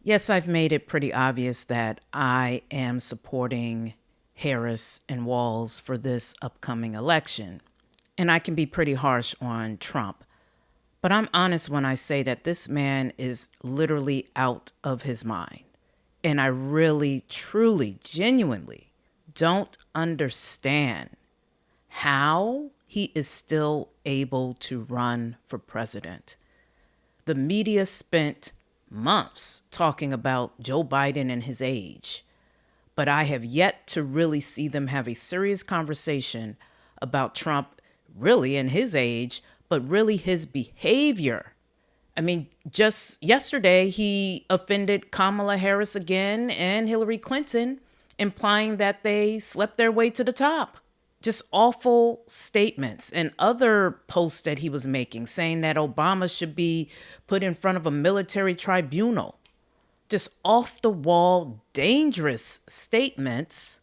Yes, I've made it pretty obvious that I am supporting Harris and Walz for this upcoming election. And I can be pretty harsh on Trump. But I'm honest when I say that this man is literally out of his mind. And I really, truly, genuinely don't understand how he is still able to run for president. The media spent months talking about Joe Biden and his age, but I have yet to really see them have a serious conversation about Trump, really, and his age, but really his behavior. I mean, just yesterday, he offended Kamala Harris again and Hillary Clinton, implying that they slept their way to the top. Just awful statements and other posts that he was making, saying that Obama should be put in front of a military tribunal. Just off the wall, dangerous statements.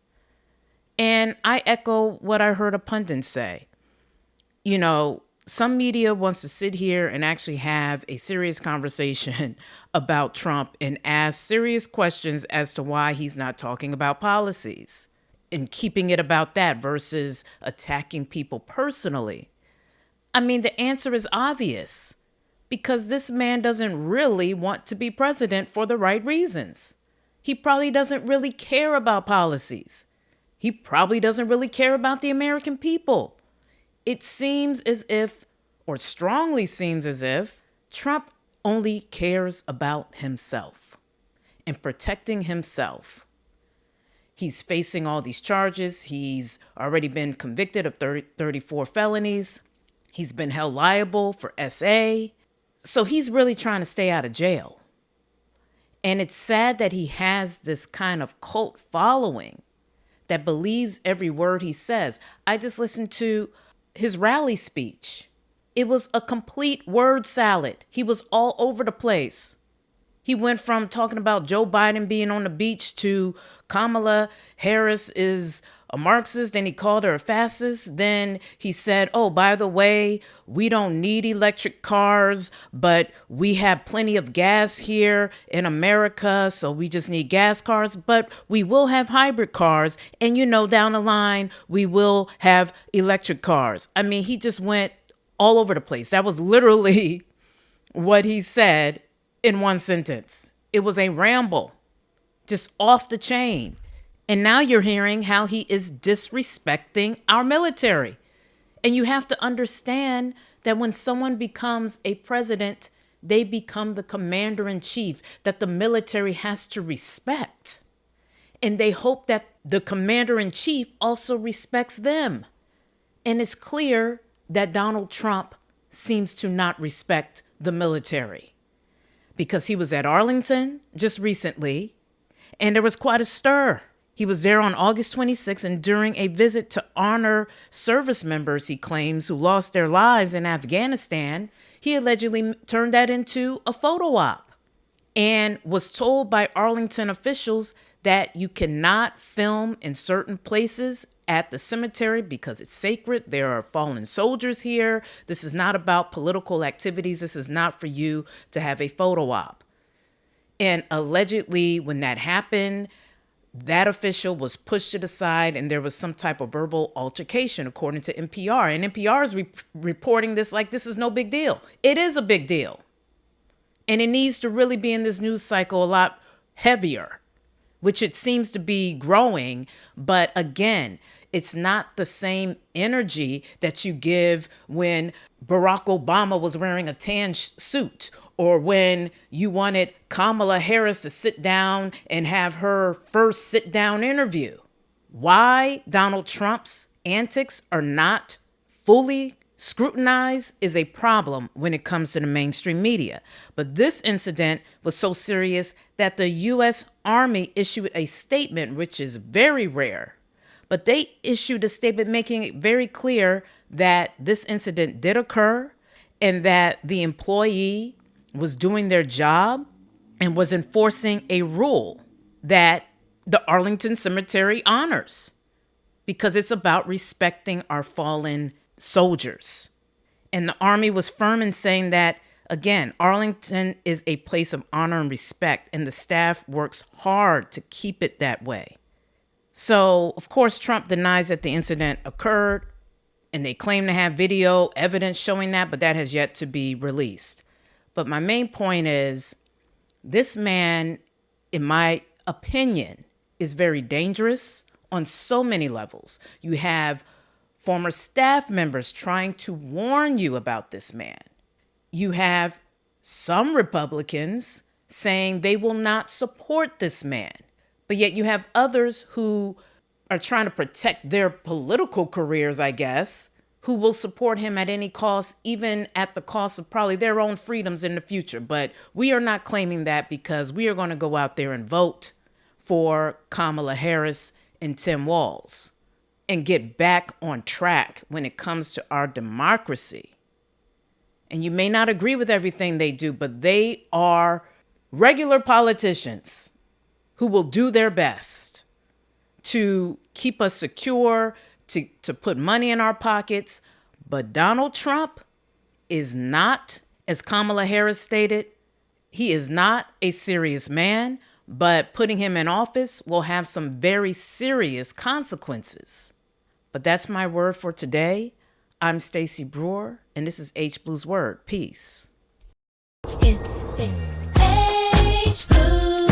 And I echo what I heard a pundit say. You know, some media wants to sit here and actually have a serious conversation about Trump and ask serious questions as to why he's not talking about policies and keeping it about that versus attacking people personally. I mean, the answer is obvious because this man doesn't really want to be president for the right reasons. He probably doesn't really care about policies. He probably doesn't really care about the American people. It seems as if, or strongly seems as if, Trump only cares about himself and protecting himself. He's facing all these charges. He's already been convicted of 34 felonies. He's been held liable for SA. So he's really trying to stay out of jail. And it's sad that he has this kind of cult following that believes every word he says. I just listened to his rally speech. It was a complete word salad. He was all over the place. He went from talking about Joe Biden being on the beach to Kamala Harris is a Marxist, and he called her a fascist. Then he said, oh, by the way, we don't need electric cars, but we have plenty of gas here in America, so we just need gas cars, but we will have hybrid cars. And, you know, down the line, we will have electric cars. I mean, he just went all over the place. That was literally what he said in one sentence. It was a ramble, just off the chain. And now you're hearing how he is disrespecting our military. And you have to understand that when someone becomes a president, they become the commander in chief that the military has to respect. And they hope that the commander in chief also respects them. And it's clear that Donald Trump seems to not respect the military, because he was at Arlington just recently, and there was quite a stir. He was there on August 26th, and during a visit to honor service members, he claims, who lost their lives in Afghanistan, he allegedly turned that into a photo op and was told by Arlington officials that you cannot film in certain places at the cemetery because it's sacred. There are fallen soldiers here. This is not about political activities. This is not for you to have a photo op. And allegedly, when that happened, that official was pushed to the side and there was some type of verbal altercation, according to NPR. And NPR is reporting this like this is no big deal. It is a big deal. And it needs to really be in this news cycle a lot heavier, which it seems to be growing. But again, it's not the same energy that you give when Barack Obama was wearing a tan suit, or when you wanted Kamala Harris to sit down and have her first sit-down interview. Why Donald Trump's antics are not fully scrutinized is a problem when it comes to the mainstream media. But this incident was so serious that the U.S. Army issued a statement, which is very rare. But they issued a statement making it very clear that this incident did occur and that the employee was doing their job and was enforcing a rule that the Arlington Cemetery honors, because it's about respecting our fallen soldiers. And the Army was firm in saying that Again, Arlington is a place of honor and respect, and the staff works hard to keep it that way. So, of course, Trump denies that the incident occurred, and they claim to have video evidence showing that, but that has yet to be released. But my main point is this man, in my opinion, is very dangerous on so many levels. You have former staff members trying to warn you about this man. You have some Republicans saying they will not support this man, but yet you have others who are trying to protect their political careers, I guess, who will support him at any cost, even at the cost of probably their own freedoms in the future. But we are not claiming that because we are going to go out there and vote for Kamala Harris and Tim Walz and get back on track when it comes to our democracy. And you may not agree with everything they do, but they are regular politicians who will do their best to keep us secure, to put money in our pockets. But Donald Trump is not, as Kamala Harris stated, he is not a serious man, but putting him in office will have some very serious consequences. But that's my word for today. I'm Stacey Brewer, and this is H Blue's Word. Peace. It's H Blue.